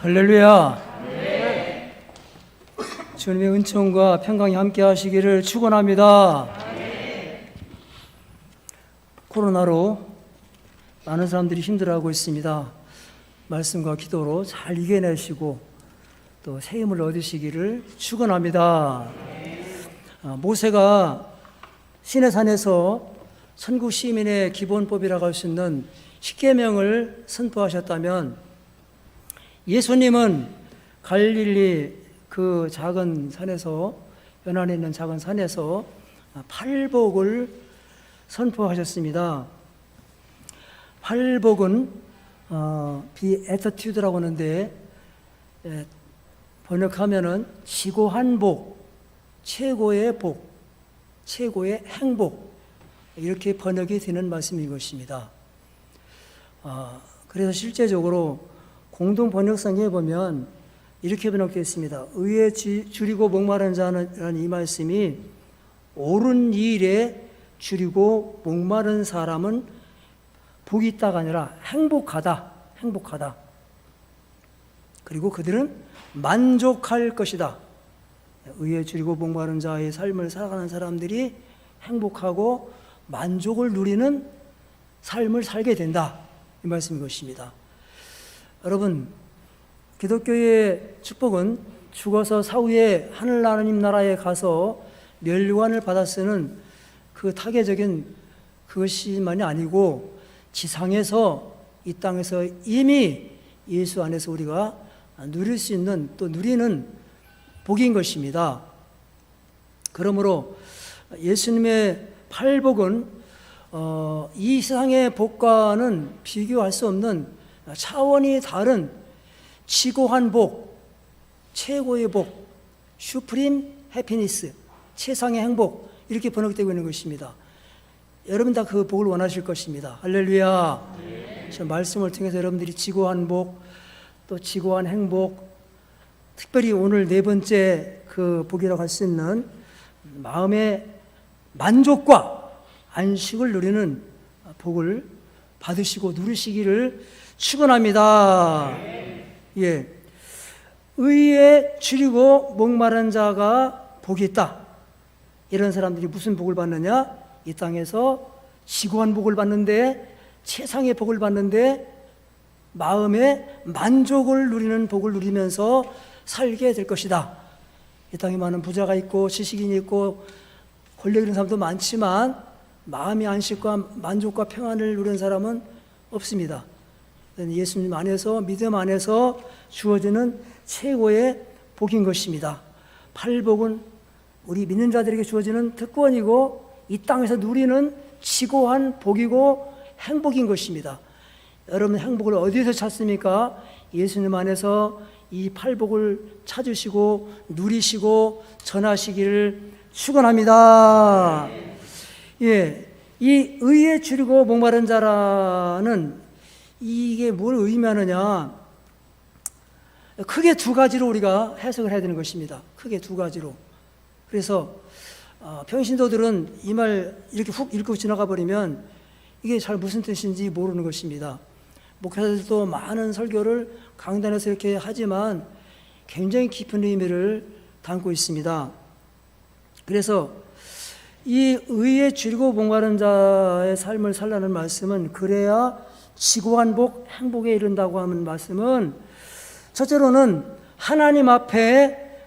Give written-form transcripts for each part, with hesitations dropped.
할렐루야. 네. 주님의 은총과 평강이 함께 하시기를 축원합니다. 네. 코로나로 많은 사람들이 힘들어하고 있습니다. 말씀과 기도로 잘 이겨내시고 또 새 힘을 얻으시기를 축원합니다. 네. 모세가 시내산에서 천국 시민의 기본법이라고 할 수 있는 십계명을 선포하셨다면, 예수님은 갈릴리 그 작은 산에서, 연안에 있는 작은 산에서 팔복을 선포하셨습니다. 팔복은 비애터튜드라고 하는데, 번역하면은 지고한 복, 최고의 복, 최고의 행복, 이렇게 번역이 되는 말씀인 것입니다. 그래서 실제적으로 공동 번역성에 보면 이렇게 번역되어 있습니다. 의에 줄이고 목마른 자는, 이 말씀이 옳은 일에 줄이고 목마른 사람은 복이 있다가 아니라 행복하다, 행복하다. 그리고 그들은 만족할 것이다. 의에 줄이고 목마른 자의 삶을 살아가는 사람들이 행복하고 만족을 누리는 삶을 살게 된다, 이 말씀인 것입니다. 여러분, 기독교의 축복은 죽어서 사후에 하늘나라님 나라에 가서 멸류관을 받아 쓰는 그 타계적인 그것만이 아니고, 지상에서, 이 땅에서 이미 예수 안에서 우리가 누릴 수 있는, 또 누리는 복인 것입니다. 그러므로 예수님의 팔복은 이 세상의 복과는 비교할 수 없는 차원이 다른 지고한 복, 최고의 복, 슈프림 해피니스, 최상의 행복, 이렇게 번역되고 있는 것입니다. 여러분 다 그 복을 원하실 것입니다. 할렐루야. 네. 저 말씀을 통해서 여러분들이 지고한 복, 또 지고한 행복, 특별히 오늘 네 번째 그 복이라고 할 수 있는 마음의 만족과 안식을 누리는 복을 받으시고 누리시기를 축원합니다. 예, 의에 줄이고 목마른 자가 복이 있다. 이런 사람들이 무슨 복을 받느냐? 이 땅에서 지고한 복을 받는데, 최상의 복을 받는데, 마음의 만족을 누리는 복을 누리면서 살게 될 것이다. 이 땅에 많은 부자가 있고 지식인이 있고 권력 있는 사람도 많지만 마음의 안식과 만족과 평안을 누리는 사람은 없습니다. 예수님 안에서, 믿음 안에서 주어지는 최고의 복인 것입니다. 팔복은 우리 믿는 자들에게 주어지는 특권이고, 이 땅에서 누리는 지고한 복이고 행복인 것입니다. 여러분, 행복을 어디에서 찾습니까? 예수님 안에서 이 팔복을 찾으시고 누리시고 전하시기를 축원합니다. 예, 이 의에 줄이고 목마른 자라는, 이게 뭘 의미하느냐? 크게 두 가지로 우리가 해석을 해야 되는 것입니다. 크게 두 가지로. 그래서 평신도들은 이 말 이렇게 훅 읽고 지나가 버리면 이게 잘 무슨 뜻인지 모르는 것입니다. 목사들도 많은 설교를 강단에서 이렇게 하지만 굉장히 깊은 의미를 담고 있습니다. 그래서 이 의에 줄이고 목마른 자의 삶을 살라는 말씀은, 그래야 지고한 복, 행복에 이른다고 하는 말씀은, 첫째로는 하나님 앞에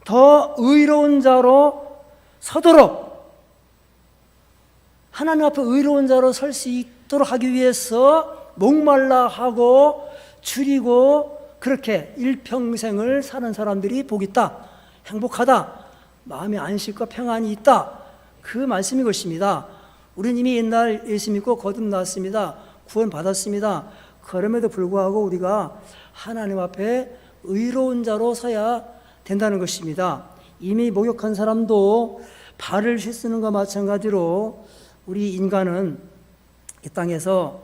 더 의로운 자로 서도록, 하나님 앞에 의로운 자로 설 수 있도록 하기 위해서 목말라 하고 줄이고 그렇게 일평생을 사는 사람들이 복 있다, 행복하다, 마음의 안식과 평안이 있다, 그 말씀인 것입니다. 우리는 이미 옛날 예수 믿고 거듭났습니다. 구원 받았습니다. 그럼에도 불구하고 우리가 하나님 앞에 의로운 자로 서야 된다는 것입니다. 이미 목욕한 사람도 발을 씻는 것과 마찬가지로 우리 인간은 이 땅에서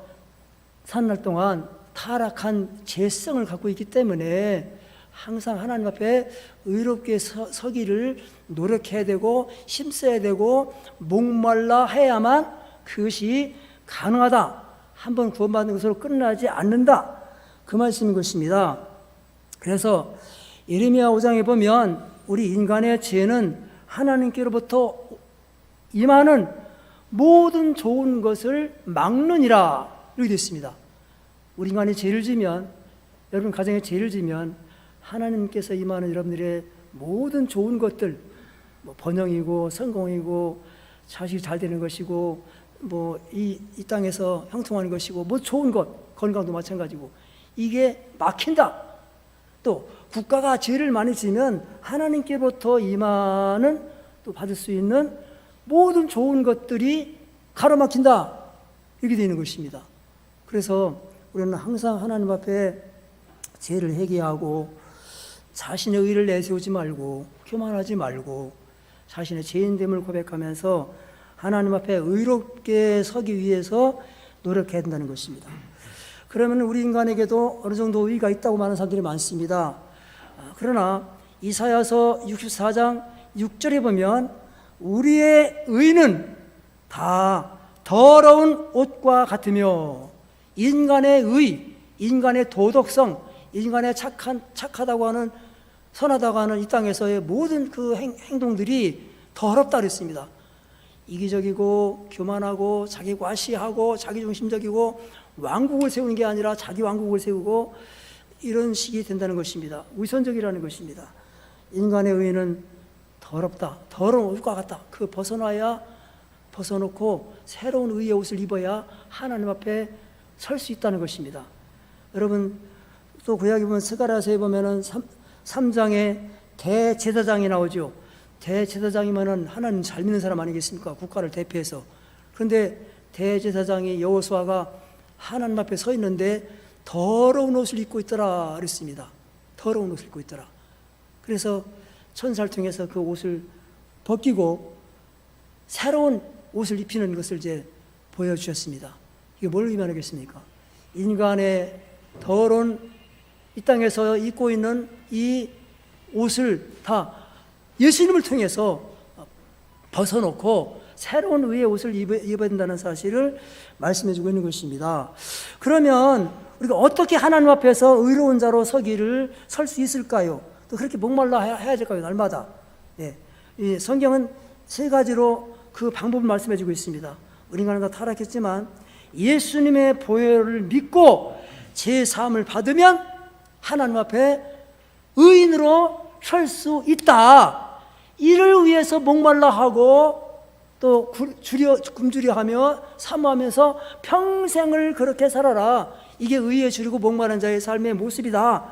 사는 날 동안 타락한 죄성을 갖고 있기 때문에 항상 하나님 앞에 의롭게 서기를 노력해야 되고 힘써야 되고 목말라 해야만 그것이 가능하다. 한번 구원받는 것으로 끝나지 않는다. 그 말씀인 것입니다. 그래서 예레미야 5장에 보면 우리 인간의 죄는 하나님께로부터 임하는 모든 좋은 것을 막느니라 이렇게 되어 있습니다. 우리 인간이 죄를 지면, 여러분 가정에 죄를 지면 하나님께서 임하는 여러분들의 모든 좋은 것들, 번영이고 성공이고 자식이 잘 되는 것이고 이 땅에서 형통하는 것이고 좋은 것, 건강도 마찬가지고 이게 막힌다. 또 국가가 죄를 많이 지면 하나님께로부터 임하는 또 받을 수 있는 모든 좋은 것들이 가로막힌다. 이렇게 되는 것입니다. 그래서 우리는 항상 하나님 앞에 죄를 회개하고 자신의 의를 내세우지 말고 교만하지 말고 자신의 죄인됨을 고백하면서 하나님 앞에 의롭게 서기 위해서 노력해야 된다는 것입니다. 그러면 우리 인간에게도 어느 정도 의의가 있다고 말하는 사람들이 많습니다. 그러나 이사야서 64장 6절에 보면 우리의 의는 다 더러운 옷과 같으며 인간의 의, 인간의 도덕성, 인간의 착하다고 하는 선하다고 하는 이 땅에서의 모든 그 행동들이 더럽다 그랬습니다. 이기적이고 교만하고 자기 과시하고 자기중심적이고 왕국을 세우는 게 아니라 자기 왕국을 세우고 이런 식이 된다는 것입니다. 위선적이라는 것입니다. 인간의 의는 더럽다. 더러운 옷과 같다. 그 벗어놓고 새로운 의의 옷을 입어야 하나님 앞에 설 수 있다는 것입니다. 여러분 또 구약에 보면 스가랴서에 보면은 3장에 대제사장이 나오죠. 대제사장이면은 하나님 잘 믿는 사람 아니겠습니까? 국가를 대표해서. 그런데 대제사장이 여호수아가 하나님 앞에 서 있는데 더러운 옷을 입고 있더라 그랬습니다. 더러운 옷을 입고 있더라. 그래서 천사를 통해서 그 옷을 벗기고 새로운 옷을 입히는 것을 이제 보여주셨습니다. 이게 뭘 의미하겠습니까? 인간의 더러운 이 땅에서 입고 있는 이 옷을 다 예수님을 통해서 벗어놓고 새로운 의의 옷을 입어야 된다는 사실을 말씀해주고 있는 것입니다. 그러면 우리가 어떻게 하나님 앞에서 의로운 자로 설 수 있을까요? 또 그렇게 목말라 해야 될까요? 날마다. 이 성경은 세 가지로 그 방법을 말씀해주고 있습니다. 우리 인간은 다 타락했지만 예수님의 보혈을 믿고 제 사함을 받으면 하나님 앞에 의인으로 설 수 있다. 이를 위해서 목말라 하고 또 굶주려 하며 사모하면서 평생을 그렇게 살아라. 이게 의에 주리고 목마른 자의 삶의 모습이다.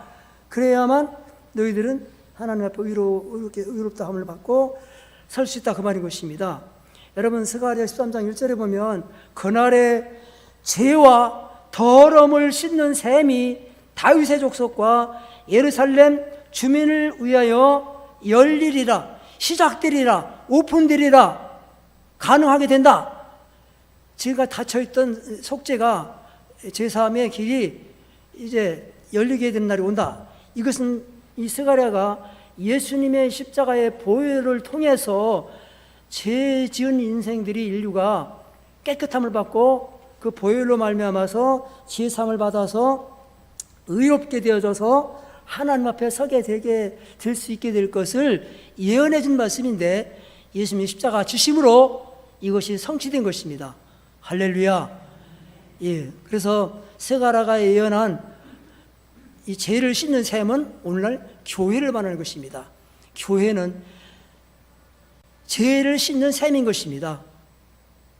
그래야만 너희들은 하나님 앞에 의롭다 함을 받고 설 수 있다. 그 말인 것입니다. 여러분 스가랴 13장 1절에 보면 그날에 죄와 더러움을 씻는 셈이 다윗의 족속과 예루살렘 주민을 위하여 열리리라. 시작되리라. 오픈되리라. 가능하게 된다. 죄가 닫혀있던 속죄가 제사함의 길이 이제 열리게 되는 날이 온다. 이것은 이 스가랴가 예수님의 십자가의 보혈을 통해서 죄 지은 인생들이 인류가 깨끗함을 받고 그 보혈로 말미암아서 제사함을 받아서 의롭게 되어져서 하나님 앞에 서게 되게 될 수 있게 될 것을 예언해 준 말씀인데 예수님의 십자가 지심으로 이것이 성취된 것입니다. 할렐루야. 예. 그래서 스가랴가 예언한 이 죄를 씻는 셈은 오늘날 교회를 말하는 것입니다. 교회는 죄를 씻는 셈인 것입니다.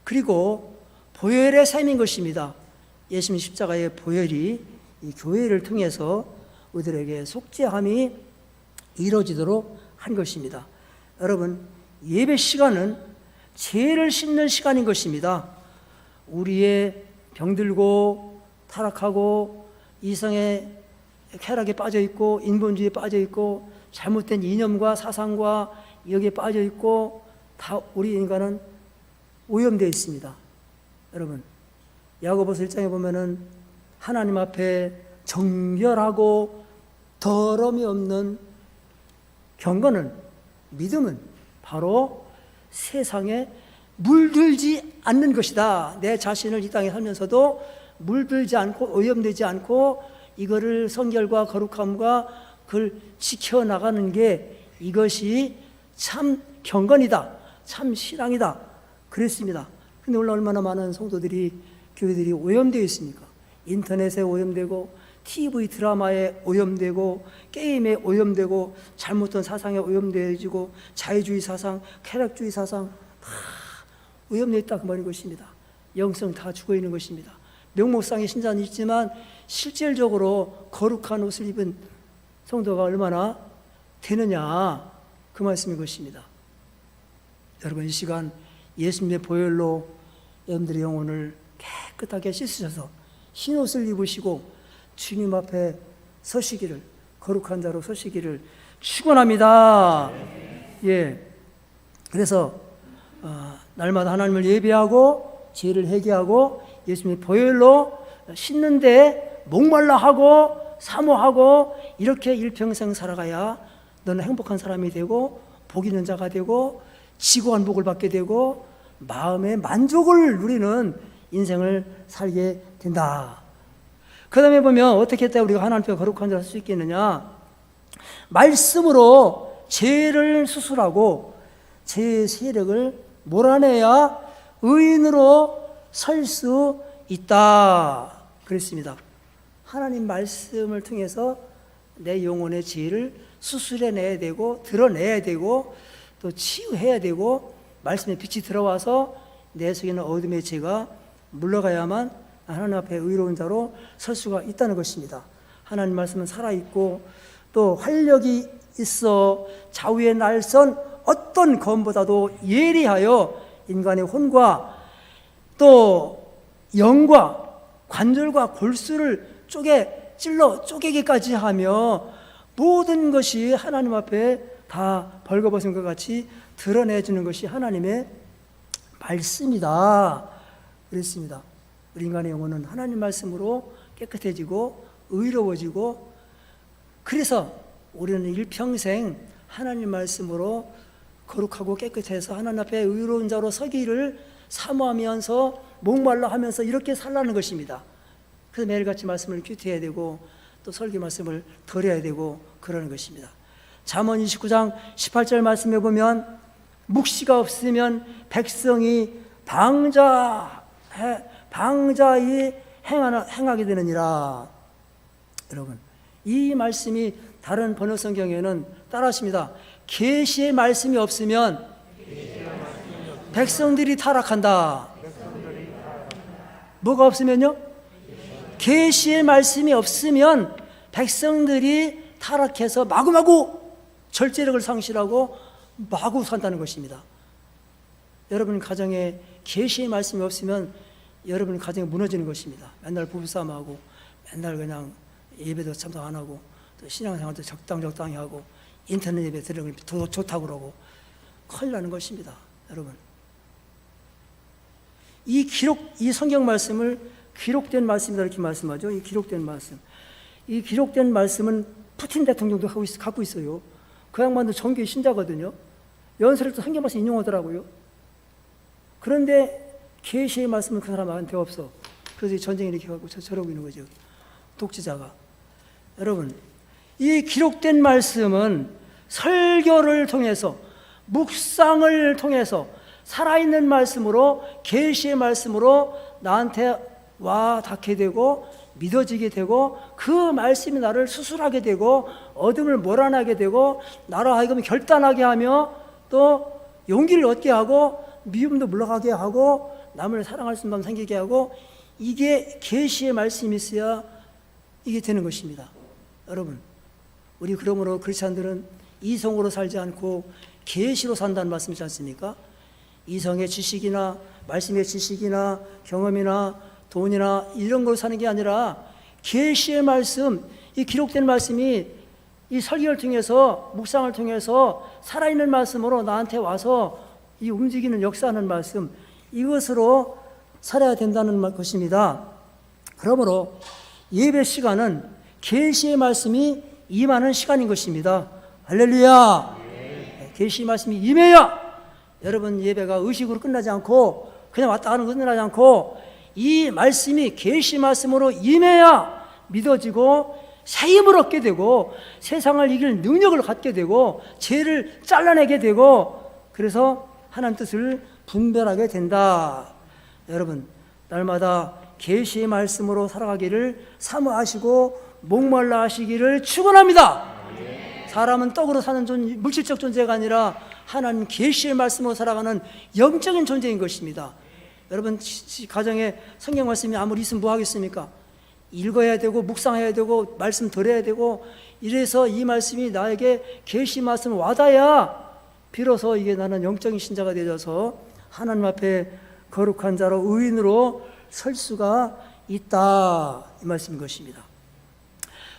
그리고 보혈의 셈인 것입니다. 예수님 십자가의 보혈이 이 교회를 통해서 우리들에게 속죄함이 이루어지도록 한 것입니다. 여러분, 예배 시간은 죄를 씻는 시간인 것입니다. 우리의 병들고 타락하고 이성의 쾌락에 빠져 있고 인본주의에 빠져 있고 잘못된 이념과 사상과 여기에 빠져 있고 다 우리 인간은 오염되어 있습니다. 여러분, 야고보서 1장에 보면은 하나님 앞에 정결하고 더러움이 없는 경건은, 믿음은 바로 세상에 물들지 않는 것이다. 내 자신을 이 땅에 살면서도 물들지 않고 오염되지 않고 이거를 성결과 거룩함과 그걸 지켜나가는 게 이것이 참 경건이다, 참 신앙이다 그랬습니다. 근데 오늘 얼마나 많은 성도들이, 교회들이 오염되어 있습니까? 인터넷에 오염되고, TV 드라마에 오염되고, 게임에 오염되고, 잘못된 사상에 오염되어지고, 자유주의 사상, 쾌락주의 사상 다 오염되어 있다 그 말인 것입니다. 영성 다 죽어 있는 것입니다. 명목상의 신자는 있지만 실질적으로 거룩한 옷을 입은 성도가 얼마나 되느냐 그 말씀인 것입니다. 여러분, 이 시간 예수님의 보혈로 여러분들의 영혼을 깨끗하게 씻으셔서 흰옷을 입으시고 주님 앞에 서시기를, 거룩한 자로 서시기를 축원합니다. 예. 그래서 날마다 하나님을 예배하고 죄를 회개하고 예수님의 보혈로 씻는데 목말라 하고 사모하고 이렇게 일평생 살아가야 너는 행복한 사람이 되고 복 있는 자가 되고 지고한 복을 받게 되고 마음의 만족을 누리는 인생을 살게 된다. 그 다음에 보면 어떻게 했다 우리가 하나님 앞에 거룩한 자를 할 수 있겠느냐. 말씀으로 죄를 수술하고 죄의 세력을 몰아내야 의인으로 설 수 있다 그랬습니다. 하나님 말씀을 통해서 내 영혼의 죄를 수술해내야 되고 드러내야 되고 또 치유해야 되고 말씀의 빛이 들어와서 내 속에 있는 어둠의 죄가 물러가야만 하나님 앞에 의로운 자로 설 수가 있다는 것입니다. 하나님 말씀은 살아있고 또 활력이 있어 좌우의 날선 어떤 검보다도 예리하여 인간의 혼과 또 영과 관절과 골수를 찔러 쪼개기까지 하며 모든 것이 하나님 앞에 다 벌거벗은 것 같이 드러내주는 것이 하나님의 말씀이다 그랬습니다. 우리 인간의 영혼은 하나님 말씀으로 깨끗해지고 의로워지고, 그래서 우리는 일평생 하나님 말씀으로 거룩하고 깨끗해서 하나님 앞에 의로운 자로 서기를 사모하면서 목말라 하면서 이렇게 살라는 것입니다. 그래서 매일같이 말씀을 큐티해야 되고 또 설교 말씀을 들어야 되고 그러는 것입니다. 잠언 29장 18절 말씀에 보면 묵시가 없으면 백성이 방자히 행하게 되느니라. 여러분, 이 말씀이 다른 번역 성경에는 따라하십니다. 계시의 말씀이 없으면 백성들이 타락한다. 뭐가 없으면요? 계시의 말씀이 없으면 백성들이 타락해서 마구마구 절제력을 상실하고 마구 산다는 것입니다. 여러분 가정에 계시의 말씀이 없으면 여러분 가정이 무너지는 것입니다. 맨날 부부싸움하고 맨날 그냥 예배도 참석 안 하고 또 신앙생활도 적당히 하고 인터넷 예배 들으는 게 더 좋다고 그러고 큰일 나는 것입니다. 여러분, 이 성경 말씀을 기록된 말씀이다 이렇게 말씀하죠. 이 기록된 말씀은 푸틴 대통령도 갖고 있어요. 그 양반도 정교의 신자거든요. 연설을 또 성경 말씀 인용하더라고요. 그런데 계시의 말씀은 그 사람한테 없어. 그래서 전쟁이 이렇게 가고 저러고 있는 거죠. 독재자가. 여러분, 이 기록된 말씀은 설교를 통해서 묵상을 통해서 살아있는 말씀으로 계시의 말씀으로 나한테 와 닿게 되고 믿어지게 되고 그 말씀이 나를 수술하게 되고 어둠을 몰아내게 되고 나로 하여금 결단하게 하며 또 용기를 얻게 하고 미움도 물러가게 하고 남을 사랑할 수 있는 마음 생기게 하고 이게 계시의 말씀이 있어야 이게 되는 것입니다. 여러분, 우리 그러므로 크리스찬들은 이성으로 살지 않고 계시로 산다는 말씀이지 않습니까? 이성의 지식이나 말씀의 지식이나 경험이나 돈이나 이런 걸로 사는 게 아니라 계시의 말씀, 이 기록된 말씀이 이 설교를 통해서 묵상을 통해서 살아있는 말씀으로 나한테 와서 이 움직이는 역사하는 말씀, 이것으로 살아야 된다는 것입니다. 그러므로 예배 시간은 계시의 말씀이 임하는 시간인 것입니다. 할렐루야. 계시의 말씀이 임해야 여러분 예배가 의식으로 끝나지 않고 그냥 왔다 가는 거 끝나지 않고 이 말씀이 계시 말씀으로 임해야 믿어지고 새 힘을 얻게 되고 세상을 이길 능력을 갖게 되고 죄를 잘라내게 되고 그래서 하나님 뜻을 분별하게 된다. 여러분, 날마다 계시의 말씀으로 살아가기를 사모하시고 목말라 하시기를 축원합니다. 사람은 떡으로 사는 물질적 존재가 아니라 하나님 계시의 말씀으로 살아가는 영적인 존재인 것입니다. 여러분, 가정에 성경 말씀이 아무리 있으면 뭐 하겠습니까? 읽어야 되고 묵상해야 되고 말씀 들어야 되고 이래서 이 말씀이 나에게 계시 말씀을 와닿아야 비로소 이게 나는 영적인 신자가 되어서 하나님 앞에 거룩한 자로 의인으로 설 수가 있다, 이 말씀인 것입니다.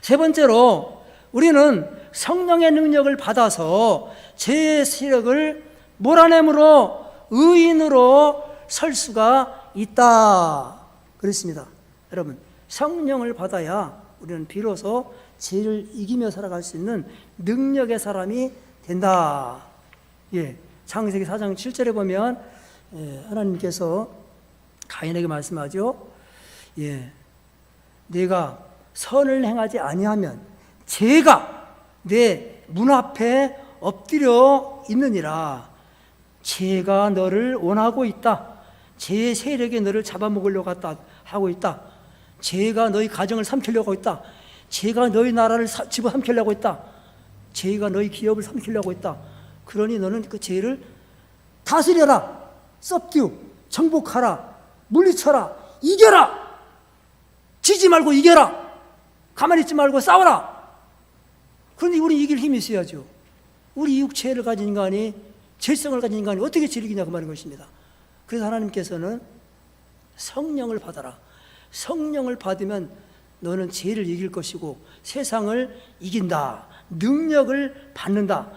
세 번째로 우리는 성령의 능력을 받아서 죄의 세력을 몰아내므로 의인으로 설 수가 있다 그랬습니다. 여러분, 성령을 받아야 우리는 비로소 죄를 이기며 살아갈 수 있는 능력의 사람이 된다. 창세기 4장 7절에 보면 하나님께서 가인에게 말씀하죠. 네가 선을 행하지 아니하면 죄가 내 문 앞에 엎드려 있느니라. 죄가 너를 원하고 있다. 죄의 세력이 너를 잡아먹으려고 하고 있다. 죄가 너희 가정을 삼키려고 있다. 죄가 너희 나라를 집어삼키려고 있다. 죄가 너희 기업을 삼키려고 있다. 그러니 너는 그 죄를 다스려라. subdue, 정복하라. 물리쳐라. 이겨라. 지지 말고 이겨라. 가만히 있지 말고 싸워라. 그런데 우리 이길 힘이 있어야죠. 우리 육체를 가진 인간이, 죄성을 가진 인간이 어떻게 죄를 이기냐고 말하는 것입니다. 그래서 하나님께서는 성령을 받아라. 성령을 받으면 너는 죄를 이길 것이고 세상을 이긴다. 능력을 받는다.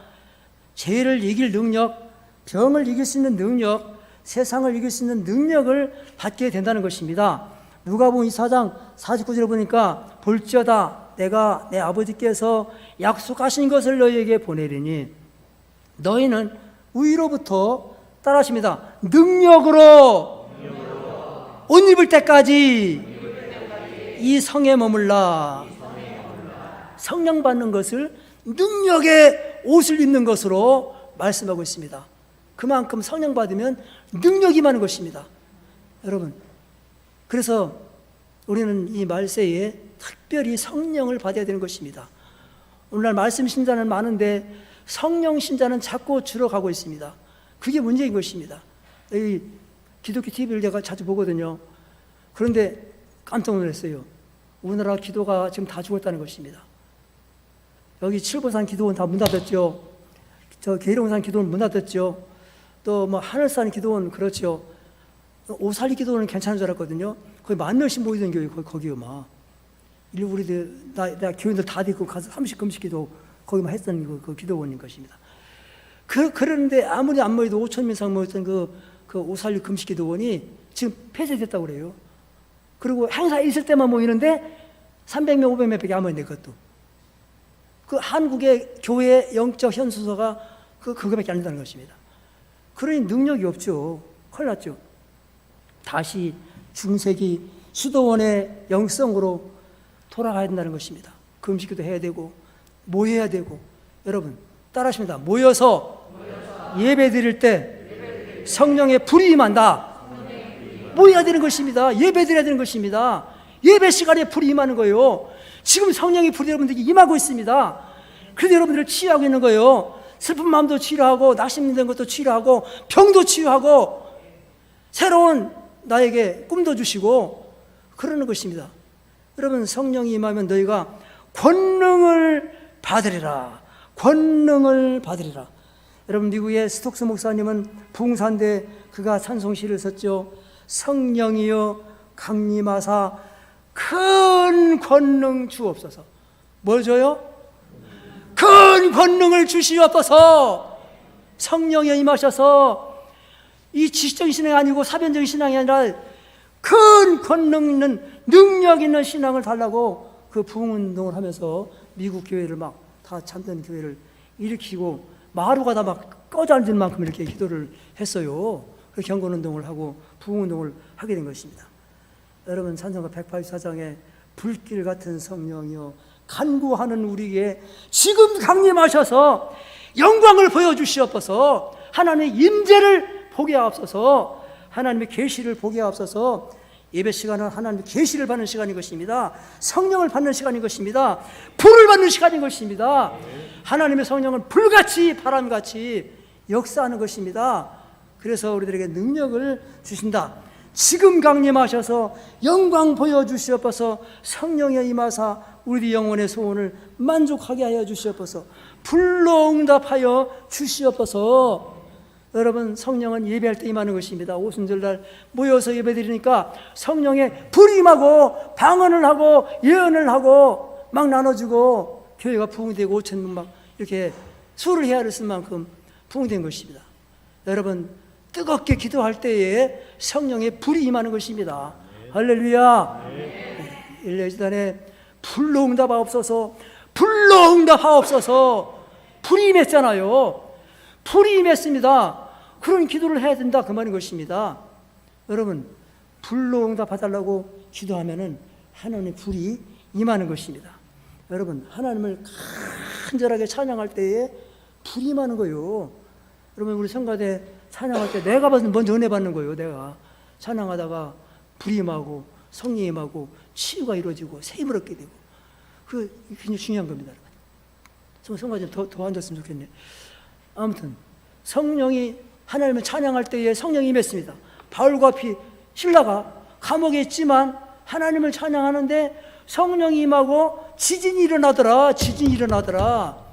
죄를 이길 능력, 병을 이길 수 있는 능력, 세상을 이길 수 있는 능력을 받게 된다는 것입니다. 누가복음 24장 49절에 보니까 볼지어다 내가 내 아버지께서 약속하신 것을 너희에게 보내리니 너희는 위로부터 따라하십니다. 능력으로 옷 입을 때까지 이 성에 머물라. 성령 받는 것을 능력의 옷을 입는 것으로 말씀하고 있습니다. 그만큼 성령 받으면 능력이 많은 것입니다. 여러분, 그래서 우리는 이 말세에 특별히 성령을 받아야 되는 것입니다. 오늘날 말씀 신자는 많은데 성령 신자는 자꾸 줄어가고 있습니다. 그게 문제인 것입니다. 이 기독교 TV를 제가 자주 보거든요. 그런데 깜짝 놀랐어요. 우리나라 기도가 지금 다 죽었다는 것입니다. 여기 칠보산 기도원 다 문 닫았죠. 저 계룡산 기도원 문 닫았죠. 또 뭐 하늘산 기도원 그렇죠. 오살리 기도원은 괜찮은 줄 알았거든요. 거기 10,000명씩 모이던 교회 거기요 막. 우리들 나 교인들 다 데리고 가서 30금식 기도 거기만 했던 그 기도원인 것입니다. 그런데 아무리 안 모여도 5,000명 이상 모였던 그 오살리 금식 기도원이 지금 폐쇄됐다고 그래요. 그리고 행사 있을 때만 모이는데 300명, 500명 밖에 안 모였네, 그것도. 그 한국의 교회 영적 현수소가 그거밖에 안 된다는 것입니다. 그러니 능력이 없죠. 큰일 났죠. 다시 중세기 수도원의 영성으로 돌아가야 된다는 것입니다. 금식기도 해야 되고 모여야 되고. 여러분 따라하십니다. 모여서 예배 드릴 때 성령의 불이 임한다. 모여야 되는 것입니다. 예배 드려야 되는 것입니다. 예배 시간에 불이 임하는 거예요. 지금 성령의 불이 여러분들에게 임하고 있습니다. 그래서 여러분들을 치유하고 있는 거예요. 슬픈 마음도 치유하고 낙심된 것도 치유하고 병도 치유하고 새로운 나에게 꿈도 주시고 그러는 것입니다. 여러분 성령이 임하면 너희가 권능을 받으리라. 권능을 받으리라. 여러분 미국의 스톡스 목사님은 부흥사인데 그가 찬송시를 썼죠. 성령이여 강림하사 큰 권능 주옵소서. 뭘 줘요? 큰 권능을 주시옵소서. 성령이 임하셔서 이 지식적인 신앙이 아니고 사변적인 신앙이 아니라 큰 권능 있는 능력 있는 신앙을 달라고 그 부흥운동을 하면서 미국 교회를 막 다 잠든 교회를 일으키고 마루가 다 막 꺼져 앉을 만큼 이렇게 기도를 했어요. 그 경건운동을 하고 부흥운동을 하게 된 것입니다. 여러분 찬송가 184장에 불길 같은 성령이여 간구하는 우리에게 지금 강림하셔서 영광을 보여주시옵소서. 하나님의 임재를 보게 하옵소서. 하나님의 계시를 보게 하옵소서. 예배 시간은 하나님의 계시를 받는 시간인 것입니다. 성령을 받는 시간인 것입니다. 불을 받는 시간인 것입니다. 하나님의 성령은 불같이 바람같이 역사하는 것입니다. 그래서 우리들에게 능력을 주신다. 지금 강림하셔서 영광 보여주시옵소서. 성령의 임하사 우리 영혼의 소원을 만족하게 하여 주시옵소서. 불로 응답하여 주시옵소서. 여러분, 성령은 예배할 때 임하는 것입니다. 오순절날 모여서 예배드리니까 성령의 불이 임하고 방언을 하고 예언을 하고 막 나눠주고 교회가 부흥되고 5,000명 막 이렇게 수를 헤아렸을 만큼 부흥된 것입니다. 여러분, 뜨겁게 기도할 때에 성령의 불이 임하는 것입니다. 할렐루야. 일레지단에 불로 응답하옵소서. 불로 응답하옵소서. 불이 임했잖아요. 불이 임했습니다. 그런 기도를 해야 된다, 그 말인 것입니다. 여러분, 불로 응답해달라고 기도하면은 하나님의 불이 임하는 것입니다. 여러분, 하나님을 간절하게 찬양할 때에 불이 임하는 거예요. 여러분, 우리 성가대 찬양할 때 내가 먼저 은혜 받는 거예요. 내가 찬양하다가 불이 임하고 성령이 임하고 치유가 이루어지고 세임을 얻게 되고, 그 굉장히 중요한 겁니다. 성가대 더 앉았으면 좋겠네. 아무튼 성령이, 하나님을 찬양할 때에 성령이 임했습니다. 바울과 실라가 감옥에 있지만 하나님을 찬양하는데 성령이 임하고 지진이 일어나더라. 지진이 일어나더라.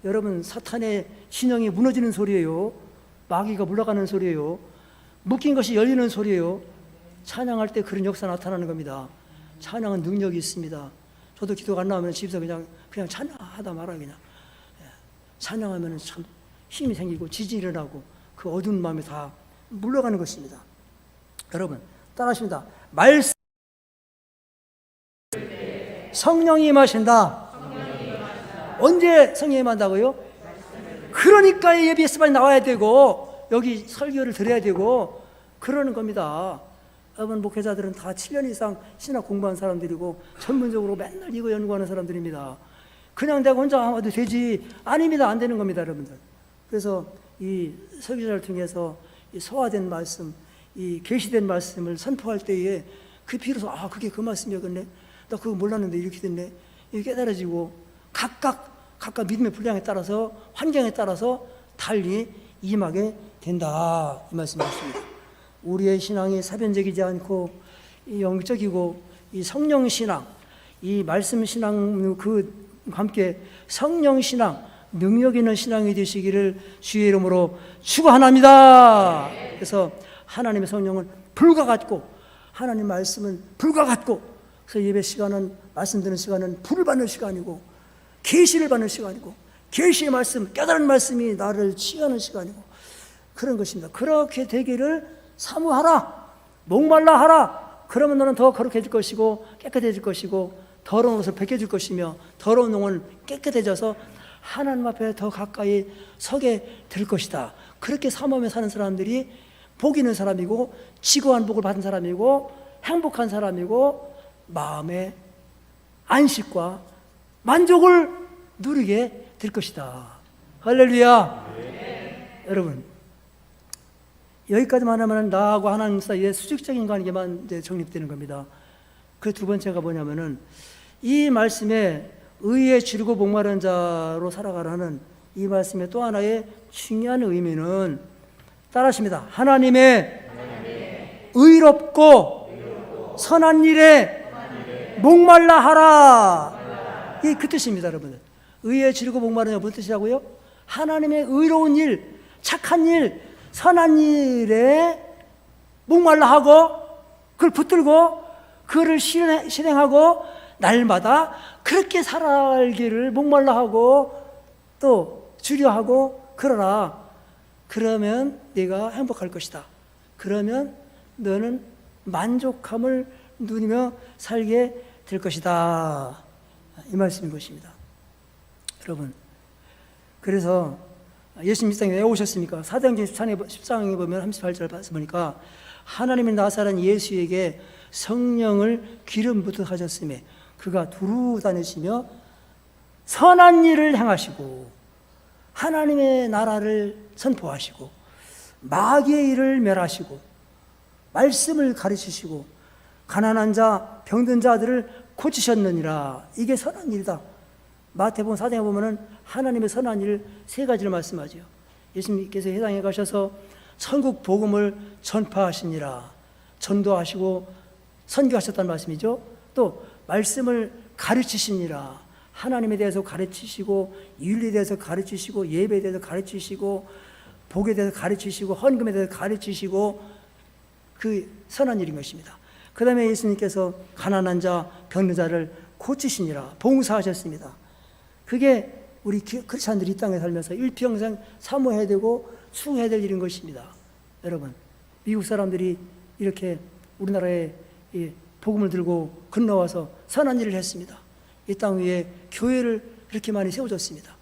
여러분, 사탄의 진영이 무너지는 소리예요. 마귀가 물러가는 소리예요. 묶인 것이 열리는 소리예요. 찬양할 때 그런 역사 나타나는 겁니다. 찬양은 능력이 있습니다. 저도 기도가 안 나오면 집에서 그냥 찬양하다 말아요. 그냥 찬양하면 참 힘이 생기고 지진이 일어나고 그 어두운 마음이 다 물러가는 것입니다. 여러분, 따라하십니다. 말씀, 성령이 임하신다. 언제 성령이 임한다고요? 그러니까 예배 예습반에 나와야 되고 여기 설교를 들어야 되고 그러는 겁니다. 여러분, 목회자들은 다 7년 이상 신학 공부한 사람들이고 전문적으로 맨날 이거 연구하는 사람들입니다. 그냥 내가 혼자 하면 되지. 아닙니다. 안 되는 겁니다, 여러분들. 그래서 이 설교자를 통해서 이 소화된 말씀, 이 계시된 말씀을 선포할 때에 그 비로소 그게 그 말씀이었네. 나 그거 몰랐는데 이렇게 됐네. 이게 깨달아지고 각각 믿음의 분량에 따라서 환경에 따라서 달리 임하게 된다, 이 말씀이었습니다. 우리의 신앙이 사변적이지 않고 이 영적이고 이 성령 신앙, 이 말씀 신앙 그 함께 성령 신앙, 능력 있는 신앙이 되시기를 주의 이름으로 축원합니다. 그래서 하나님의 성령은 불과 같고 하나님 말씀은 불과 같고, 그래서 예배 시간은, 말씀 듣는 시간은 불을 받는 시간이고 계시를 받는 시간이고 계시의 말씀, 깨달은 말씀이 나를 치유하는 시간이고 그런 것입니다. 그렇게 되기를 사모하라. 목말라 하라. 그러면 너는 더 거룩해질 것이고 깨끗해질 것이고 더러운 옷을 벗겨줄 것이며 더러운 영혼은 깨끗해져서 하나님 앞에 더 가까이 서게 될 것이다. 그렇게 사모하며 사는 사람들이 복 있는 사람이고 지고한 복을 받은 사람이고 행복한 사람이고 마음의 안식과 만족을 누리게 될 것이다. 할렐루야. 네. 여러분, 여기까지만 하면 나하고 하나님 사이의 수직적인 관계만 이제 정립되는 겁니다. 그 두 번째가 뭐냐면은 이 말씀에 의에 지르고 목마른 자로 살아가라는 이 말씀의 또 하나의 중요한 의미는 따라하십니다. 하나님의 의롭고 선한 일에 목말라 하라. 이 그 뜻입니다, 여러분들. 의에 지르고 목마른 자 무슨 뜻이라고요? 하나님의 의로운 일, 착한 일, 선한 일에 목말라 하고 그걸 붙들고 그를 실행하고 날마다 그렇게 살아가기를 목말라 하고 또 주려하고 그러라. 그러면 네가 행복할 것이다. 그러면 너는 만족함을 누리며 살게 될 것이다. 이 말씀인 것입니다. 여러분, 그래서 예수님 이 땅에 왜 오셨습니까? 사도행전 14장에 보면 38절 보니까 하나님의 나사렛 예수에게 성령을 기름 부터 하셨음에 그가 두루 다니시며 선한 일을 행하시고 하나님의 나라를 선포하시고 마귀의 일을 멸하시고 말씀을 가르치시고 가난한 자, 병든 자들을 고치셨느니라. 이게 선한 일이다. 마태복음 4장에 보면은 하나님의 선한 일 세 가지를 말씀하죠. 예수님께서 해당에 가셔서 천국 복음을 전파하시니라. 전도하시고 선교하셨다는 말씀이죠. 또 말씀을 가르치시니라. 하나님에 대해서 가르치시고 윤리에 대해서 가르치시고 예배에 대해서 가르치시고 복에 대해서 가르치시고 헌금에 대해서 가르치시고 그 선한 일인 것입니다. 그 다음에 예수님께서 가난한 자, 병든 자를 고치시니라. 봉사하셨습니다. 그게 우리 크리스찬들이 이 땅에 살면서 일평생 사모해야 되고 수행해야 될 일인 것입니다. 여러분, 미국 사람들이 이렇게 우리나라에 복음을 들고 건너와서 선한 일을 했습니다. 이 땅 위에 교회를 그렇게 많이 세워줬습니다.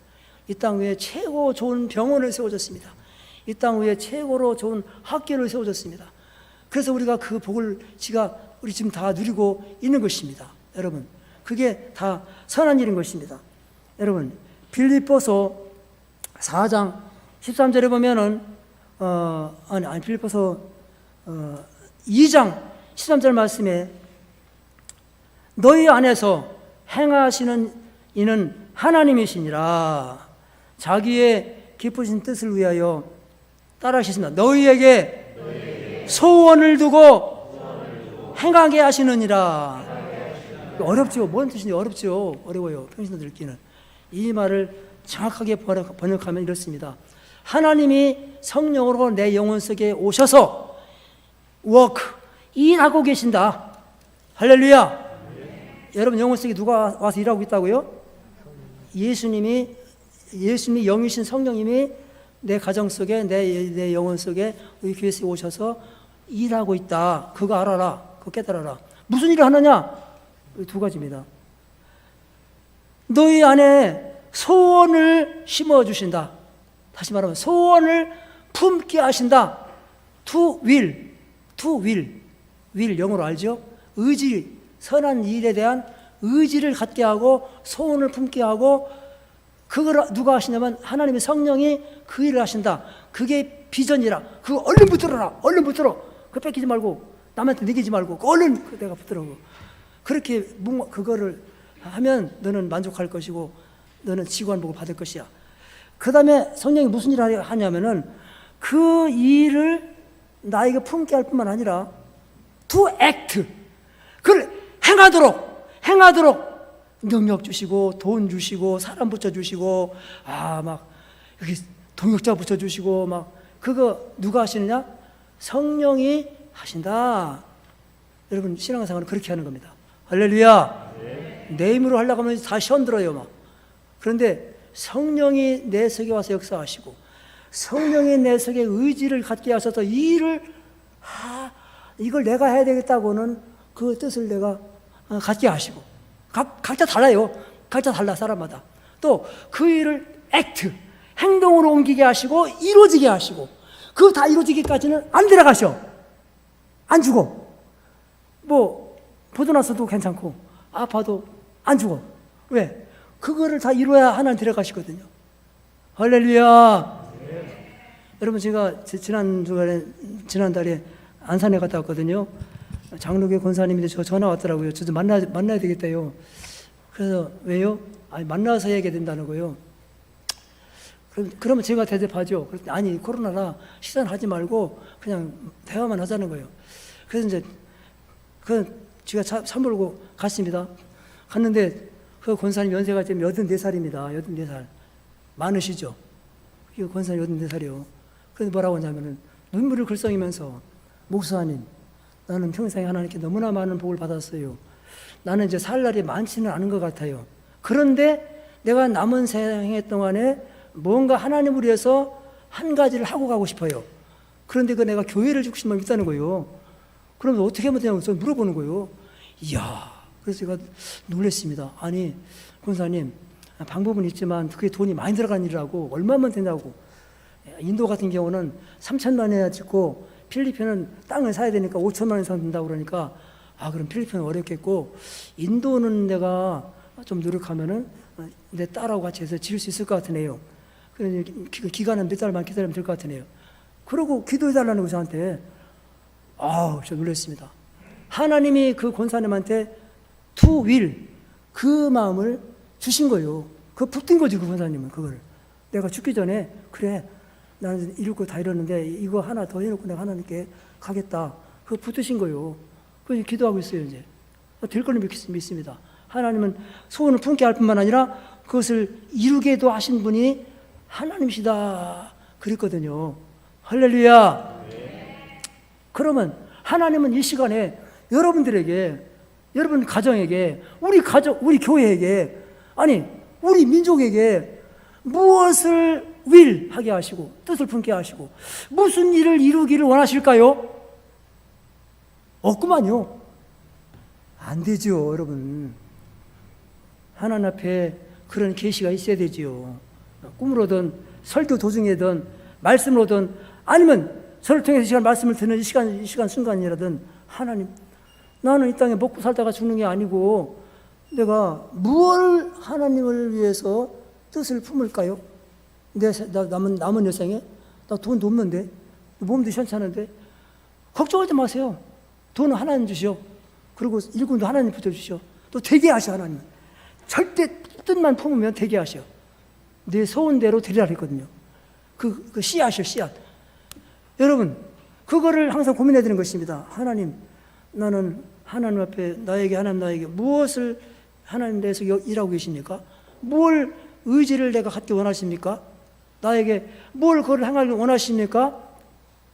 이 땅 위에 최고 좋은 병원을 세워줬습니다. 이 땅 위에 최고로 좋은 학교를 세워줬습니다. 그래서 우리가 그 복을 우리 지금 다 누리고 있는 것입니다. 여러분, 그게 다 선한 일인 것입니다. 여러분, 빌립보서 4장 13절에 보면은 빌립보서 2장 13절 말씀에 너희 안에서 행하시는 이는 하나님이시니라. 자기의 기쁘신 뜻을 위하여 따라하시습니다. 너희에게 소원을 두고 행하게 하시느니라. 어렵죠. 뭔 뜻인지 어렵죠. 어려워요. 평신도 읽기는. 이 말을 정확하게 번역하면 이렇습니다. 하나님이 성령으로 내 영혼 속에 오셔서 일하고 계신다. 할렐루야. 여러분, 영혼 속에 누가 와서 일하고 있다고요? 예수님이 영이신 성령님이 내 가정 속에 내 영혼 속에 우리 교회 속에 오셔서 일하고 있다. 그거 알아라. 그거 깨달아라. 무슨 일을 하느냐? 두 가지입니다. 너희 안에 소원을 심어주신다. 다시 말하면 소원을 품게 하신다. To will 영어로 알죠? 의지, 선한 일에 대한 의지를 갖게 하고 소원을 품게 하고 그걸 누가 하시냐면 하나님의 성령이 그 일을 하신다. 그게 비전이라. 그거 얼른 붙들어라. 얼른 붙들어. 그거 뺏기지 말고 남한테 내기지 말고 얼른 내가 붙들어. 그렇게 그거를 하면 너는 만족할 것이고 너는 지구한복을 받을 것이야. 그 다음에 성령이 무슨 일을 하냐면은 그 일을 나에게 품게 할 뿐만 아니라 to act, 그걸 행하도록 능력 주시고 돈 주시고 사람 붙여주시고 막 여기 동역자 붙여주시고 막 그거 누가 하시느냐? 성령이 하신다. 여러분, 신앙생활은 그렇게 하는 겁니다. 할렐루야. 내 힘으로 하려고 하면 다 시험들어요 막. 그런데 성령이 내 속에 와서 역사하시고 성령이 내 속에 의지를 갖게 하셔서 이 일을 이걸 내가 해야 되겠다고는 그 뜻을 내가 갖게 하시고 각자 달라요. 각자 달라 사람마다. 또 그 일을 행동으로 옮기게 하시고 이루어지게 하시고 그거 다 이루어지기까지는 안 들어가셔. 안 죽어. 보도나서도 괜찮고 아파도 안 죽어. 왜? 그거를 다 이루어야 하나님 들어가시거든요. 할렐루야. 여러분, 제가 지난달에 안산에 갔다 왔거든요. 장로교 권사님인데 저 전화 왔더라고요. 저 좀 만나야 되겠다요. 그래서 왜요? 만나서 얘기해야 된다는 거예요. 그러면 제가 대답하죠. 아니, 코로나라 식사는 하지 말고 그냥 대화만 하자는 거예요. 그래서 이제 제가 차 몰고 갔습니다. 갔는데 그 권사님 연세가 지금 84살입니다. 84살. 많으시죠? 그 권사님 84살이요. 그래서 뭐라고 하냐면은 눈물을 글썽이면서 목사님, 나는 평생에 하나님께 너무나 많은 복을 받았어요. 나는 이제 살 날이 많지는 않은 것 같아요. 그런데 내가 남은 생애 동안에 뭔가 하나님을 위해서 한 가지를 하고 가고 싶어요. 그런데 내가 교회를 주고 싶은 마음이 있다는 거예요. 그러면 어떻게 하면 되냐고 저는 물어보는 거예요. 이야, 그래서 제가 놀랐습니다. 아니, 권사님, 방법은 있지만 그게 돈이 많이 들어가는 일이라고 얼마면 되냐고. 인도 같은 경우는 3천만 원이나 짓고 필리핀은 땅을 사야 되니까 5천만 원 이상 든다고 그러니까 아, 그럼 필리핀은 어렵겠고 인도는 내가 좀 노력하면은 내 딸하고 같이 해서 지을 수 있을 것 같으네요. 그래서 기간은 몇 달만 기다리면 될 것 같으네요. 그러고 기도해달라는 거 저한테. 아우, 저 놀랐습니다. 하나님이 그 권사님한테 to will, 그 마음을 주신 거예요. 그거 붙든 거지, 그 권사님은. 그거를 내가 죽기 전에, 그래, 나는 이루고 다 이뤘는데 이거 하나 더 해놓고 내가 하나님께 가겠다, 그거 붙으신 거예요. 그래서 기도하고 있어요. 이제 될 걸로 믿습니다. 하나님은 소원을 품게 할 뿐만 아니라 그것을 이루게도 하신 분이 하나님이시다 그랬거든요. 할렐루야. 그러면 하나님은 이 시간에 여러분들에게, 여러분 가정에게, 우리 가정, 우리 교회에게, 아니 우리 민족에게 무엇을 하게 하시고 뜻을 품게 하시고 무슨 일을 이루기를 원하실까요? 없구만요. 안 되죠, 여러분. 하나님 앞에 그런 계시가 있어야 되지요. 꿈으로든 설교 도중에든 말씀으로든 아니면 저를 통해서 이 시간 말씀을 듣는 이 시간 순간이라든 하나님, 나는 이 땅에 먹고 살다가 죽는 게 아니고 내가 무엇을 하나님을 위해서 뜻을 품을까요? 나 남은 여생에 나 돈도 없는데 몸도 시원찮은데 걱정하지 마세요. 돈은 하나님 주시오. 그리고 일꾼도 하나님 붙여주시오. 또 되게 하셔. 하나님 절대 뜻만 품으면 되게 하셔. 내 소원대로 되리라 했거든요. 그 씨앗이요, 씨앗. 여러분, 그거를 항상 고민해야 되는 것입니다. 하나님, 나는 하나님 앞에 하나님 나에게 무엇을 하나님 대해서 일하고 계십니까? 뭘 의지를 내가 갖기 원하십니까? 나에게 뭘 그걸 행하기 원하십니까?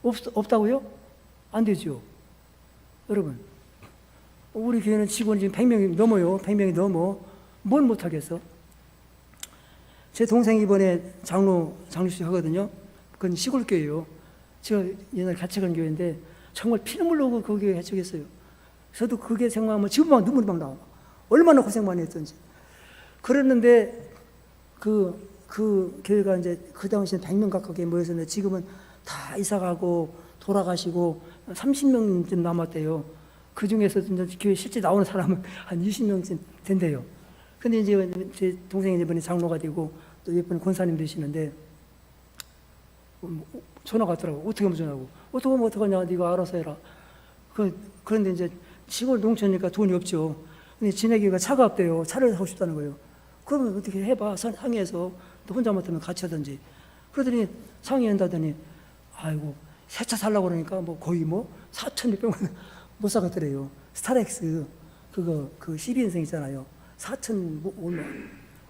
없다고요? 안 되죠. 여러분, 우리 교회는 직원이 지금 100명이 넘어요. 100명이 넘어. 뭘 못하겠어? 제 동생이 이번에 장로식 하거든요. 그건 시골 교회예요. 제가 옛날에 같이 간 교회인데 정말 피눈물 나고 거기에 해주겠어요. 저도 그게 생각하면 지금 막 눈물이 막 나와. 얼마나 고생 많이 했던지. 그랬는데 그 교회가 이제 그 당시엔 100명 가깝게 모였었는데 지금은 다 이사가고 돌아가시고 30명쯤 남았대요. 그 중에서 이제 교회 실제 나오는 사람은 한 20명쯤 된대요. 근데 이제 제 동생이 이번에 장로가 되고 또 예쁜 권사님 되시는데 전화가 왔더라고. 어떻게 하면 전화하고. 어떻게 하면 어떡하냐. 네가 알아서 해라. 그런데 이제 시골 농촌이니까 돈이 없죠. 근데 지네기가 차가 없대요. 차를 사고 싶다는 거예요. 그러면 어떻게 해봐. 상의해서 또 혼자 못하면 같이 하든지. 그러더니 상의한다더니 아이고 새 차 살라고 그러니까 뭐 거의 4,600만 원 못 사겠더래요. 스타렉스 그 12인승 있잖아요. 4,000 얼마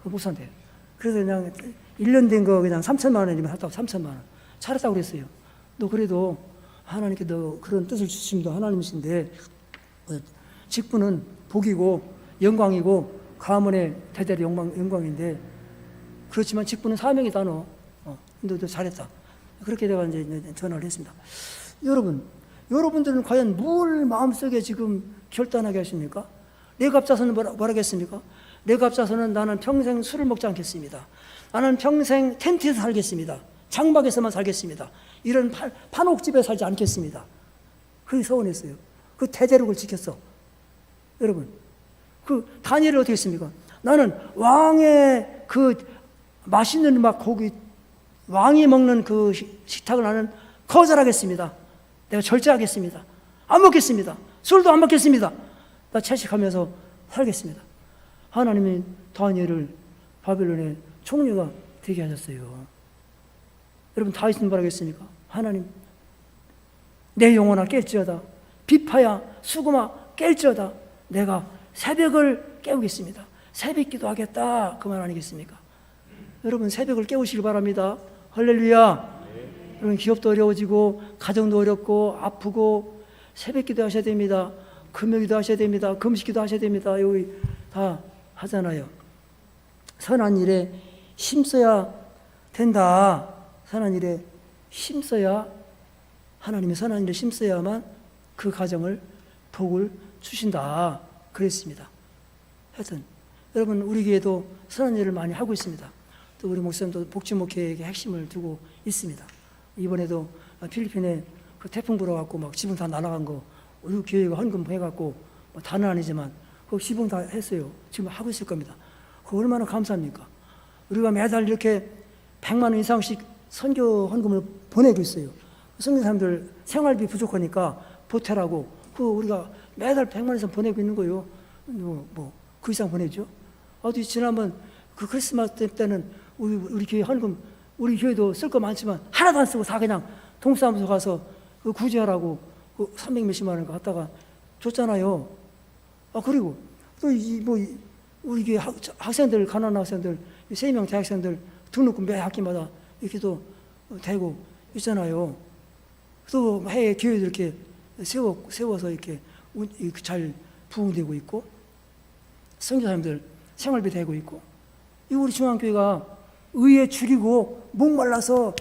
못 산대요. 그래서 그냥 1년 된 거 그냥 3천만 원이면 샀다고 3천만 원. 잘했다고 그랬어요. 너 그래도 하나님께 너 그런 뜻을 주신 분 하나님이신데 직분은 복이고 영광이고 가문의 대대로 영광인데 그렇지만 직분은 사명이다 너. 너 잘했다. 그렇게 내가 이제 전화를 했습니다. 여러분들은 과연 뭘 마음속에 지금 결단하게 하십니까? 뇌갑자서는 뭐라고 하겠습니까? 뇌갑자서는 나는 평생 술을 먹지 않겠습니다. 나는 평생 텐트에서 살겠습니다. 장막에서만 살겠습니다. 이런 판옥집에 살지 않겠습니다. 그게 서원했어요. 그 대대록을 지켰어. 여러분, 그 다니엘은 어떻게 했습니까? 나는 왕의 그 맛있는 막 고기, 왕이 먹는 그 식탁을 나는 거절하겠습니다. 내가 절제하겠습니다. 안 먹겠습니다. 술도 안 먹겠습니다. 나 채식하면서 살겠습니다. 하나님이 다니엘을 바벨론의 총리가 되게 하셨어요. 여러분 다윗은 뭐라고 했습니까? 하나님, 내 영혼아 깰지어다. 비파야 수금아 깰지어다. 내가 새벽을 깨우겠습니다. 새벽기도 하겠다. 그 말 아니겠습니까? 여러분 새벽을 깨우시길 바랍니다. 할렐루야. 여러분 기업도 어려워지고 가정도 어렵고 아프고 새벽기도 하셔야 됩니다. 금요기도 하셔야 됩니다. 금식기도 하셔야 됩니다. 여기 다 하잖아요. 선한 일에 힘써야 된다. 선한 일에 힘써야, 하나님의 선한 일에 힘써야만 그 가정을 복을 주신다. 그랬습니다. 하여튼 여러분 우리 교회도 선한 일을 많이 하고 있습니다. 또 우리 목사님도 복지목회에게 핵심을 두고 있습니다. 이번에도 필리핀에 그 태풍 불어갖고 막 지붕 다 날아간 거 우리 교회가 헌금 해갖고 뭐 다는 아니지만 그 시봉 다 했어요. 지금 하고 있을 겁니다. 그 얼마나 감사합니까? 우리가 매달 이렇게 100만 원 이상씩 선교 헌금을 보내고 있어요. 선교사님들 생활비 부족하니까 보태라고 그 우리가 매달 100만 원 이상 보내고 있는 거예요. 그 이상 보내죠. 어디 지난번 그 크리스마스 때는 우리 교회 헌금, 우리 교회도 쓸 거 많지만 하나도 안 쓰고 다 그냥 동사무소 가서 그 구제하라고 그 300 몇십만 원 갖다가 줬잖아요. 그리고 또 우리 교회 학생들, 가난한 학생들 3명 대학생들 등록금 매 학기마다 이렇게 또 되고 있잖아요. 또 해외 교회도 이렇게 세워서 이렇게 잘 부흥되고 있고, 선교사님들 생활비 되고 있고, 이 우리 중앙교회가 의에 줄이고 목말라서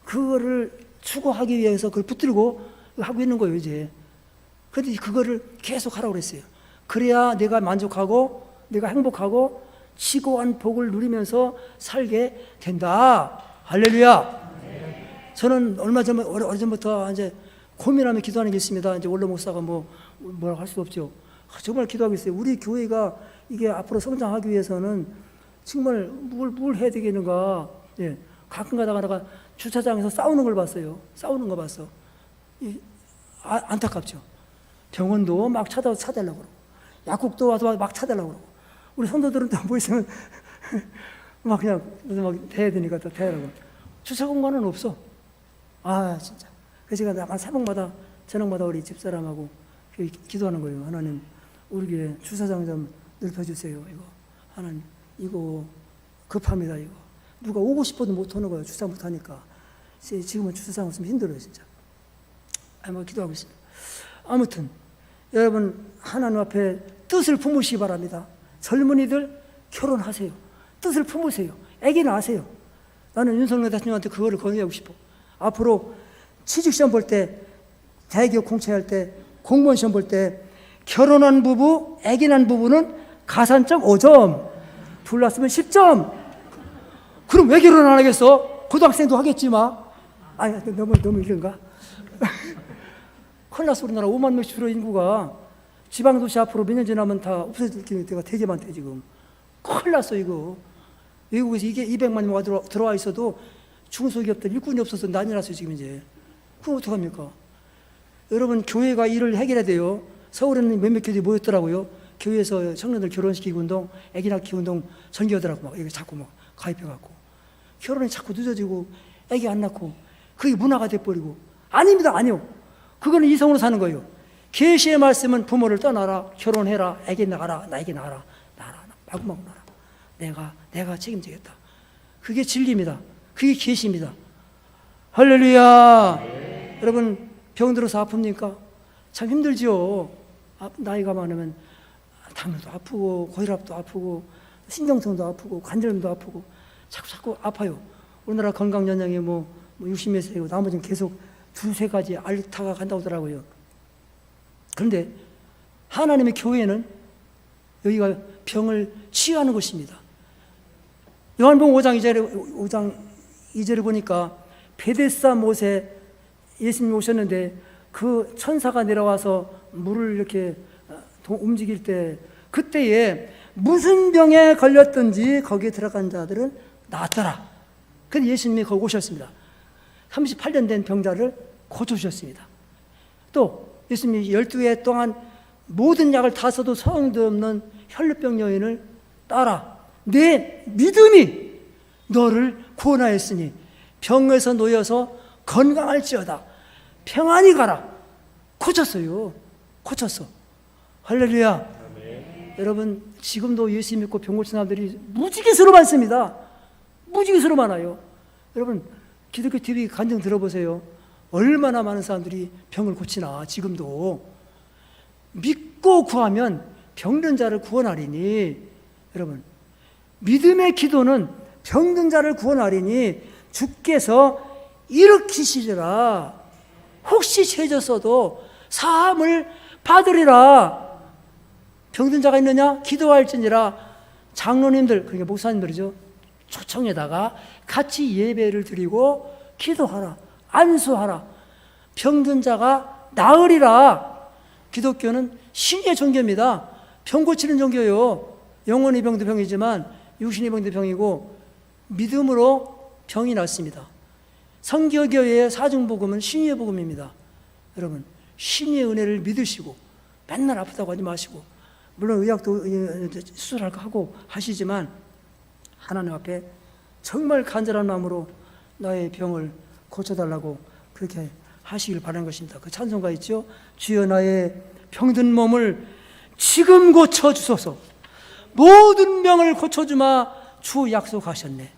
그거를 추구하기 위해서 그걸 붙들고 하고 있는 거예요, 이제. 그런데 그거를 계속 하라고 그랬어요. 그래야 내가 만족하고 내가 행복하고 지고한 복을 누리면서 살게 된다. 할렐루야. 저는 얼마 전, 오래전부터 이제 고민하며 기도하는 게 있습니다. 이제 원로 목사가 뭐라고 할 수 없죠. 정말 기도하고 있어요. 우리 교회가 이게 앞으로 성장하기 위해서는 정말 뭘 해야 되겠는가. 예. 가끔 가다가 내가 주차장에서 싸우는 걸 봤어요. 싸우는 거 봤어. 안타깝죠. 병원도 막 찾아달라고 그러고, 약국도 와서 막 찾아달라고 그러고, 우리 성도들은 또 뭐 있으면 막 그냥 막 대야 되니까 또 대라고. 주차 공간은 없어. 진짜. 그래서 제가 한 새벽마다 저녁마다 우리 집사람하고 기도하는 거예요. 하나님, 우리 교회 주차장 좀 넓혀주세요. 이거 하나님, 이거 급합니다. 이거 누가 오고 싶어도 못 오는 거예요. 주차 못 하니까. 지금은 주차장 없으면 힘들어요, 진짜. 기도하고 있습니다. 아무튼 여러분, 하나님 앞에 뜻을 품으시기 바랍니다. 젊은이들 결혼하세요. 뜻을 품으세요. 아기 낳으세요. 나는 윤석열 대통령한테 그거를 권유하고 싶어. 앞으로 취직시험 볼 때, 대기업 공채할 때, 공무원 시험 볼 때 결혼한 부부, 아기 낳은 부부는 가산점 5점, 둘 낳았으면 10점. 그럼 왜 결혼 안 하겠어? 고등학생도 하겠지만. 너무 이른가? 큰일 났어. 우리나라 5만 명씩 줄어 인구가. 지방도시 앞으로 몇 년 지나면 다 없어질 때가 되게 많대 지금. 큰일 났어 이거. 외국에서 이게 200만 명가 들어와 있어도 중소기업들 일꾼이 없어서 난리 났어요 지금 이제. 그럼 어떡합니까? 여러분, 교회가 이를 해결해야 돼요. 서울에는 몇몇 교회들이 모였더라고요. 교회에서 청년들 결혼시키기 운동, 아기 낳기 운동 전개하더라고. 막 이렇게 자꾸 막 가입해갖고 결혼이 자꾸 늦어지고 아기 안 낳고 그게 문화가 돼버리고. 아닙니다. 아니요. 그거는 이성으로 사는 거예요. 계시의 말씀은 부모를 떠나라, 결혼해라, 아기 낳아라, 나에게 낳아라, 마구마구 낳아라. 내가 책임지겠다. 그게 진리입니다. 그게 계시입니다. 할렐루야. 네. 여러분, 병 들어서 아픕니까? 참 힘들지요. 나이가 많으면 당뇨도 아프고 고혈압도 아프고 신경통도 아프고 관절염도 아프고 자꾸 아파요. 우리나라 건강 연령이 60몇 세고 나머지는 계속 두세 가지 알타가 간다고 하더라고요. 그런데 하나님의 교회는 여기가 병을 치유하는 것입니다. 요한복음 5장 2절에 보니까 베데스다 못에 예수님이 오셨는데 그 천사가 내려와서 물을 이렇게 움직일 때, 그때에 무슨 병에 걸렸든지 거기에 들어간 자들은 나았더라. 그래서 예수님이 거기 오셨습니다. 38년 된 병자를 고쳐주셨습니다. 또 예수님이 12해 동안 모든 약을 다 써도 소용도 없는 혈루병 여인을 따라 내 믿음이 너를 구원하였으니 병에서 놓여서 건강할지어다. 평안히 가라. 고쳤어요. 고쳤어. 할렐루야. 아멘. 여러분, 지금도 예수 믿고 병 고친 사람들이 무지개수로 많습니다. 무지개수로 많아요. 여러분, 기독교 TV 간증 들어보세요. 얼마나 많은 사람들이 병을 고치나. 지금도 믿고 구하면 병든 자를 구원하리니. 여러분, 믿음의 기도는 병든 자를 구원하리니 주께서 일으키시리라. 혹시 죄졌어도 사함을 받으리라. 병든 자가 있느냐? 기도할지니라. 장로님들, 그러니까 목사님들이죠, 초청에다가 같이 예배를 드리고 기도하라, 안수하라. 병든 자가 나으리라. 기독교는 신의 종교입니다. 병 고치는 종교요. 영혼의 병도 병이지만 육신의 병도 병이고 믿음으로 병이 낫습니다. 성교교회의 사중복음은 신의 복음입니다. 여러분, 신의 은혜를 믿으시고 맨날 아프다고 하지 마시고, 물론 의학도 수술할 거 하고 하시지만 하나님 앞에 정말 간절한 마음으로 나의 병을 고쳐달라고 그렇게 하시길 바라는 것입니다. 그 찬송가 있죠? 주여 나의 병든 몸을 지금 고쳐주소서. 모든 병을 고쳐주마 주 약속하셨네.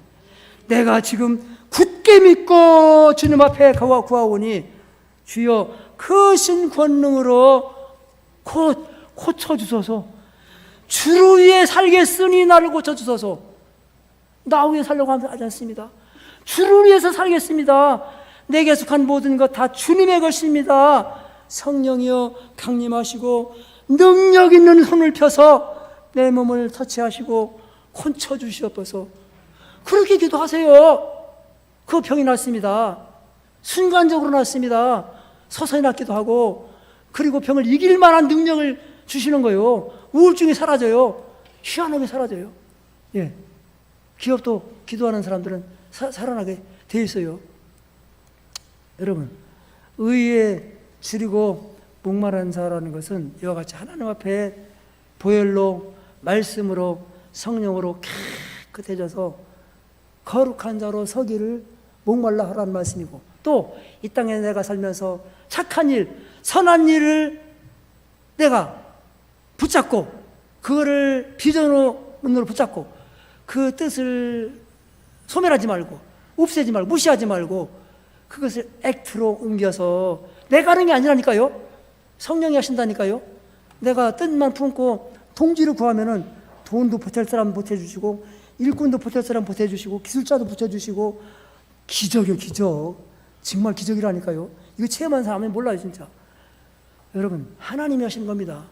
내가 지금 굳게 믿고 주님 앞에 구하오니 주여 크신 권능으로 곧 고쳐주소서. 주를 위해 살겠으니 나를 고쳐주소서. 나 위해 살려고 하지 않습니다. 주를 위해서 살겠습니다. 내게 속한 모든 것 다 주님의 것입니다. 성령이여 강림하시고 능력 있는 손을 펴서 내 몸을 터치하시고 고쳐주시옵소서. 그렇게 기도하세요. 그 병이 낫습니다. 순간적으로 낫습니다. 서서히 낫기도 하고, 그리고 병을 이길 만한 능력을 주시는 거예요. 우울증이 사라져요. 희한하게 사라져요. 예. 기업도 기도하는 사람들은 살아나게 돼 있어요. 여러분, 의에 줄이고 목마른 자라는 것은 이와 같이 하나님 앞에 보혈로, 말씀으로, 성령으로 깨끗해져서 거룩한 자로 서기를 목말라 하라는 말씀이고, 또 이 땅에 내가 살면서 착한 일, 선한 일을 내가 붙잡고 그거를 비전으로 붙잡고 그 뜻을 소멸하지 말고 없애지 말고 무시하지 말고 그것을 액트로 옮겨서 내가 하는 게 아니라니까요. 성령이 하신다니까요. 내가 뜻만 품고 통지를 구하면은 돈도 보탤 사람 보태주시고 일꾼도 보탤 사람 보태주시고 기술자도 붙여주시고 기적이요, 기적. 정말 기적이라니까요. 이거 체험한 사람은 몰라요, 진짜. 여러분, 하나님이 하시는 겁니다.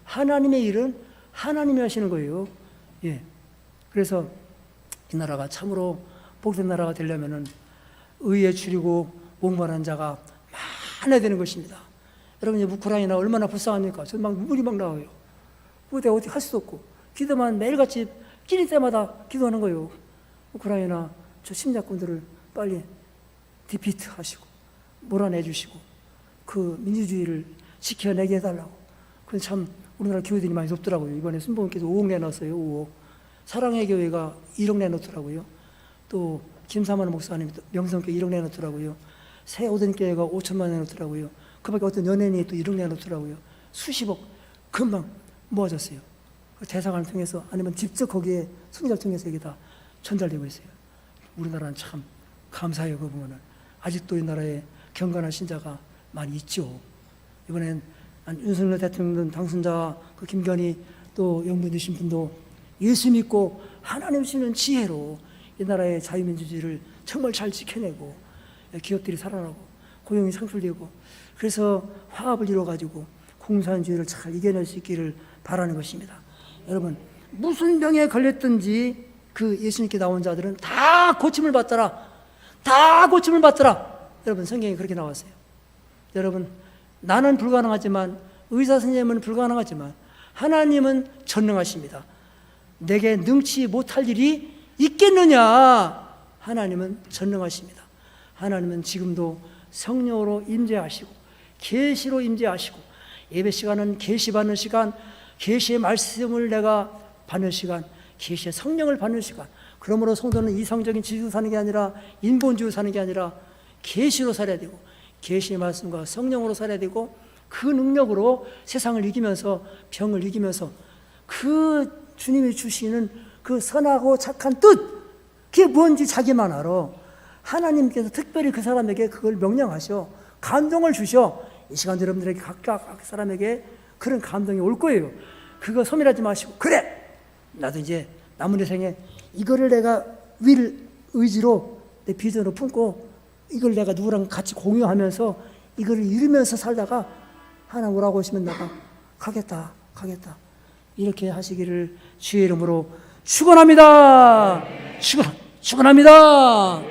하나님의 일은 하나님이 하시는 거예요. 예. 그래서 이 나라가 참으로 복된 나라가 되려면은 의에 줄이고 목마른 자가 많아야 되는 것입니다. 여러분, 이제 우크라이나 얼마나 불쌍합니까? 저 막 눈물이 막 나와요. 내가 어떻게 할 수도 없고 기도만 매일같이 끼니 때마다 기도하는 거예요. 우크라이나 저 침략군들을 빨리 디피트 하시고 몰아내 주시고 그 민주주의를 지켜내게 해달라고. 그래서 참 우리나라 교회들이 많이 돕더라고요. 이번에 순복음께서 5억 내놨어요. 5억. 사랑의 교회가 1억 내놓더라고요. 또 김사만 목사님이 명성교회 1억 내놓더라고요. 새 오던 교회가 5천만 내놓더라고요. 그 밖에 어떤 연예인이 또 1억 내놓더라고요. 수십억 금방 모아졌어요. 그 대사관을 통해서 아니면 직접 거기에 승자를 통해서 이게 다 전달되고 있어요. 우리나라는 참 감사해요. 그 부분은. 아직도 이 나라에 경건한 신자가 많이 있죠. 이번엔 윤석열 대통령 당선자 그 김건희 또 영부 되신 분도 예수 믿고 하나님 주시는 지혜로 이 나라의 자유민주주의를 정말 잘 지켜내고 기업들이 살아나고 고용이 창출되고 그래서 화합을 이루어가지고 공산주의를 잘 이겨낼 수 있기를 바라는 것입니다. 여러분, 무슨 병에 걸렸든지 그 예수님께 나온 자들은 다 고침을 받더라. 다 고침을 받더라. 여러분, 성경에 그렇게 나왔어요. 여러분, 나는 불가능하지만 의사 선생님은 불가능하지만 하나님은 전능하십니다. 내게 능치 못할 일이 있겠느냐? 하나님은 전능하십니다. 하나님은 지금도 성령으로 임재하시고 계시로 임재하시고 예배 시간은 계시 받는 시간, 계시의 말씀을 내가 받는 시간, 계시의 성령을 받는 시간. 그러므로 성도는 이성적인 지식으로 사는 게 아니라 인본주의로 사는 게 아니라 계시로 살아야 되고 계시의 말씀과 성령으로 살아야 되고 그 능력으로 세상을 이기면서 병을 이기면서 그 주님이 주시는 그 선하고 착한 뜻, 그게 뭔지 자기만 알아. 하나님께서 특별히 그 사람에게 그걸 명령하셔. 감동을 주셔. 이 시간 여러분들에게 각각 사람에게 그런 감동이 올 거예요. 그거 소멸하지 마시고, 그래! 나도 이제 남은 인생에 이거를 내가 의지로 내 비전으로 품고 이걸 내가 누구랑 같이 공유하면서 이거를 이루면서 살다가 하나님 오라고 하시면 내가 가겠다. 이렇게 하시기를 주의 이름으로 축원합니다. 축원합니다.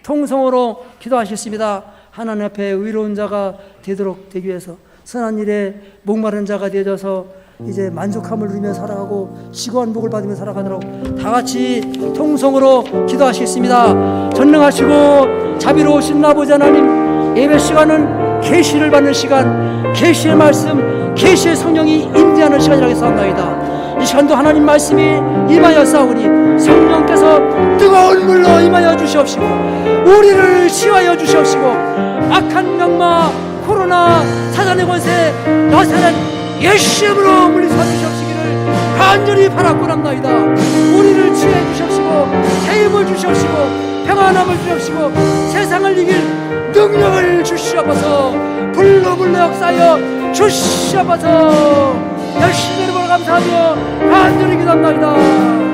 통성으로 기도하셨습니다. 하나님 앞에 의로운 자가 되기 위해서 선한 일에 목마른 자가 되어져서 이제 만족함을 누리며 살아가고 지구한 복을 받으며 살아가느라고 다 같이 통성으로 기도하시겠습니다. 전능하시고 자비로우신 아버지 하나님, 예배 시간은 계시를 받는 시간, 계시의 말씀, 계시의 성령이 임재하는 시간이라고 했사옵나이다. 이 시간도 하나님 말씀이 임하여 싸우니 성령께서 뜨거운 물로 임하여 주시옵시고 우리를 치유하여 주시옵시고 악한 명마 코로나 사단의 권세 나사렛 예수의 이름으로 물리쳐 주시옵시기를 간절히 바라고랍나이다. 우리를 치유해 주시옵시고 새 힘을 주시옵시고 평안함을 주시옵시고 세상을 이길 능력을 주시옵소서. 불로 역사하여 주시옵소서. 예수의 이름으로 감사하며 간절히 기도합나이다.